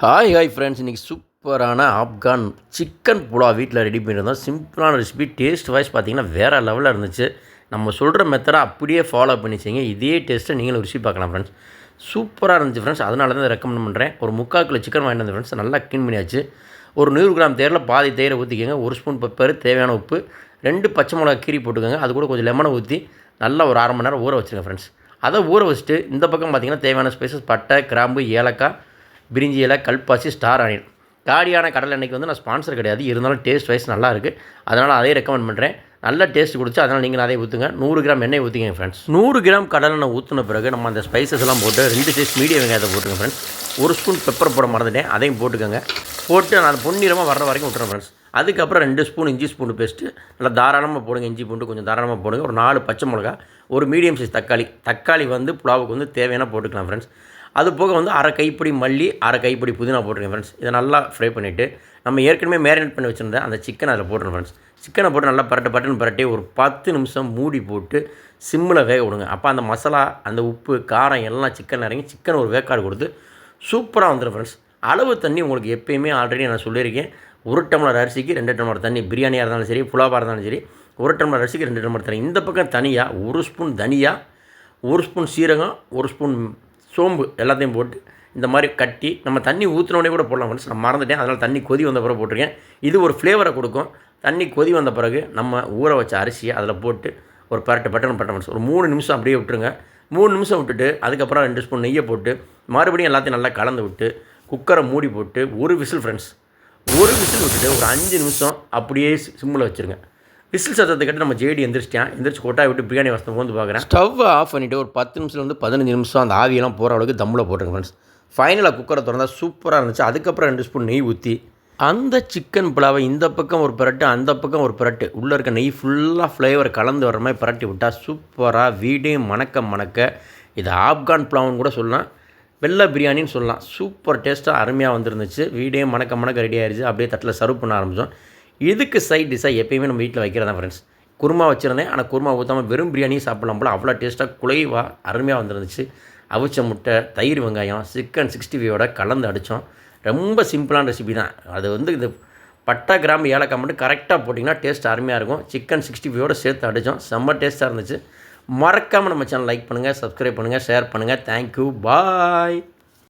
Hi friends, இன்றைக்கி சூப்பரான Afghan chicken pulao வீட்டில் ரெடி பண்ணியிருந்தோம். சிம்பிளான ரெசிபி. டேஸ்ட் வைஸ் பார்த்திங்கன்னா வேறு லெவலில் இருந்துச்சு. நம்ம சொல்கிற மெத்தடை அப்படியே ஃபாலோ பண்ணிச்சிங்க. இதே டேஸ்ட்டை நீங்களும் ருசி பார்க்கலாம் ஃப்ரெண்ட்ஸ். சூப்பராக இருந்துச்சு ஃப்ரெண்ட்ஸ். அதனால தான் ரெக்கமெண்ட் பண்ணுறேன். ஒரு 3/4 கிலோ சிக்கன் வாங்கிட்டு வந்து ஃப்ரெண்ட்ஸ் நல்லா க்ளீன் பண்ணியாச்சு. ஒரு 100 கிராம் தேரில் பாதி தேரை ஊற்றிக்கோங்க. 1 ஸ்பூன் பெப்பர், தேவையான உப்பு, 2 பச்சை மிளகா கீரி போட்டுக்கோங்க. அது கூட கொஞ்சம் லெமனை ஊற்றி நல்லா ஒரு 1/2 மணி நேரம் ஊற வச்சுருங்க ஃப்ரெண்ட்ஸ். அதை ஊற வச்சுட்டு இந்த பக்கம் பார்த்திங்கன்னா தேவையான ஸ்பைசஸ் பட்டை, கிராம்பு, ஏலக்காய், பிரிஞ்சி இலை, கல்பாசி, ஸ்டார் ஆனியன். காடியான கடலை எண்ணெய்க்கு வந்து நான் ஸ்பான்சர் கிடையாது, இருந்தாலும் டேஸ்ட் வைஸ் நல்லாயிருக்கு. அதனால் அதே ரெக்கமெண்ட் பண்ணுறேன். நல்ல டேஸ்ட் கொடுத்து அதனால் நீங்கள் அதே ஊற்றுங்க. 100 கிராம் எண்ணெய் ஊற்றிங்க ஃப்ரெண்ட்ஸ். 100 கிராம் கடலை எண்ணெய் ஊற்றின பிறகு நம்ம அந்த ஸ்பைசஸ் எல்லாம் போட்டு 2 சைஸ் மீடியம் வெங்காயத்தை போட்டுங்க ஃப்ரெண்ட்ஸ். 1 ஸ்பூன் பெப்பர் போட மறந்துட்டேன், அதையும் போட்டுக்கோங்க. போட்டு நான் பொன்னிறமாக வர்ற வரைக்கும் விட்டுறேன் ஃப்ரெண்ட்ஸ். அதுக்கப்புறம் 2 ஸ்பூன் இஞ்சி பூண்டு பேஸ்ட்டு நல்லா தாராளமாக போடுங்க. இஞ்சி பூண்டு கொஞ்சம் தாராளமாக போடுங்க. ஒரு 4 பச்சை மிளகா, ஒரு மீடியம் சைஸ் தக்காளி வந்து புலாவுக்கு வந்து தேவையான போட்டுக்கலாம் ஃப்ரெண்ட்ஸ். அது போக வந்து 1/2 கைப்பிடி மல்லி, 1/2 கைப்பிடி புதினா போட்டுருக்கேன் ஃப்ரெண்ட்ஸ். இதை நல்லா ஃப்ரை பண்ணிவிட்டு நம்ம ஏற்கனவே மேரினேட் பண்ணி வச்சுருந்தேன் அந்த சிக்கனை அதில் போட்டுருங்க ஃப்ரெண்ட்ஸ். சிக்கனை போட்டு நல்லா பட்டுன்னு பரட்டி ஒரு 10 நிமிஷம் மூடி போட்டு சிம்மில் வேக விடுங்க. அப்போ அந்த மசாலா, அந்த உப்பு, காரம் எல்லாம் சிக்கன் இறங்கி சிக்கன் ஒரு வேக்காடு கொடுத்து சூப்பராக வந்துடும் ஃப்ரெண்ட்ஸ். அளவு தண்ணி உங்களுக்கு எப்போயுமே ஆல்ரெடி நான் சொல்லியிருக்கேன். 1 டம்ளர் அரிசிக்கு 2 டம்ளர் தண்ணி. பிரியாணியாக இருந்தாலும் சரி, புலாவாக இருந்தாலும் சரி, 1 டம்ளர் அரிசிக்கு 2 டம்ளர் தண்ணி. இந்த பக்கம் தனியாக 1 ஸ்பூன் தனியா, 1 ஸ்பூன் சீரகம், 1 ஸ்பூன் சோம்பு எல்லாத்தையும் போட்டு இந்த மாதிரி கட்டி நம்ம தண்ணி ஊற்றினோடனே கூட போடலாம் ஃப்ரெண்ட்ஸ். நான் மறந்துட்டேன், அதனால் தண்ணி கொதி வந்த பிறகு போட்டிருக்கேன். இது ஒரு ஃப்ளேவரை கொடுக்கும். தண்ணி கொதி வந்த பிறகு நம்ம ஊற வச்ச அரிசியை அதில் போட்டு ஒரு பட்டணும் ஃப்ரெண்ட்ஸ். ஒரு 3 நிமிஷம் அப்படியே விட்டுருங்க. 3 நிமிஷம் விட்டுட்டு அதுக்கப்புறம் 2 ஸ்பூன் நெய்யை போட்டு மறுபடியும் எல்லாத்தையும் நல்லா கலந்து விட்டு குக்கரை மூடி போட்டு ஒரு விசில் ஃப்ரெண்ட்ஸ், ஒரு விசில் விட்டுட்டு ஒரு 5 நிமிஷம் அப்படியே சிம்மில் வச்சுருங்க. விசில் சத்தத்தை கட்டு நம்ம ஜேடி எந்திரிச்சு கொட்டாய் விட்டு பிரியாணி வசனம் வந்து பார்க்குறேன். ஸ்டவ்வை ஆஃப் பண்ணிவிட்டு ஒரு 10 நிமிஷத்துலேருந்து 15 நிமிஷம் அந்த ஆவியெல்லாம் போகிற அளவுக்கு தம்மில் போட்டுருங்க ஃப்ரெண்ட்ஸ். ஃபைனலாக குக்கரை திறந்தால் சூப்பராக இருந்துச்சு. அதுக்கப்புறம் 2 ஸ்பூன் நெய் ஊற்றி அந்த சிக்கன் புலாவை இந்த பக்கம் ஒரு பிரட்டு, அந்த பக்கம் ஒரு பிரட்டு, உள்ளே இருக்க நெய் ஃபுல்லாக ஃப்ளேவர் கலந்து வர மாதிரி பிரட்டி விட்டால் சூப்பராக வீடே மணக்க இது ஆப்கான் புலாவுன்னு கூட சொல்லலாம், வெள்ளை பிரியாணின்னு சொல்லலாம். சூப்பர் டேஸ்ட்டாக அருமையாக வந்துருந்துச்சு. வீடே மணக்க ரெடி ஆகிடுச்சு. அப்படியே தட்டில் சர்வ் பண்ண ஆரம்பித்தோம். இதுக்கு சைட் டிஷ்ஷாக எப்போயுமே நம்ம வீட்டில் வைக்கிறதா ஃப்ரெண்ட்ஸ். குருமா வச்சுருந்தேன், ஆனால் குருமா ஊற்றாமல் வெறும் பிரியாணியும் சாப்பிட்லாம் போல். அவ்வளோ டேஸ்ட்டாக குலைவாக அருமையாக வந்துருந்துச்சு. அவிச்ச முட்டை, தயிர், வெங்காயம், சிக்கன் 65 கலந்து அடித்தோம். ரொம்ப சிம்பிளான ரெசிபி தான். அது வந்து இது பட்டை, கிராம்பு, ஏலக்காய் மட்டும் கரெக்டாக போட்டிங்கன்னா டேஸ்ட் அருமையாக இருக்கும். சிக்கன் 65 சேர்த்து அடித்தோம். செம்ம டேஸ்ட்டாக இருந்துச்சு. மறக்காமல் நம்ம சேனல் லைக் பண்ணுங்கள், சப்ஸ்கிரைப் பண்ணுங்கள், ஷேர் பண்ணுங்கள். தேங்க்யூ, பாய்.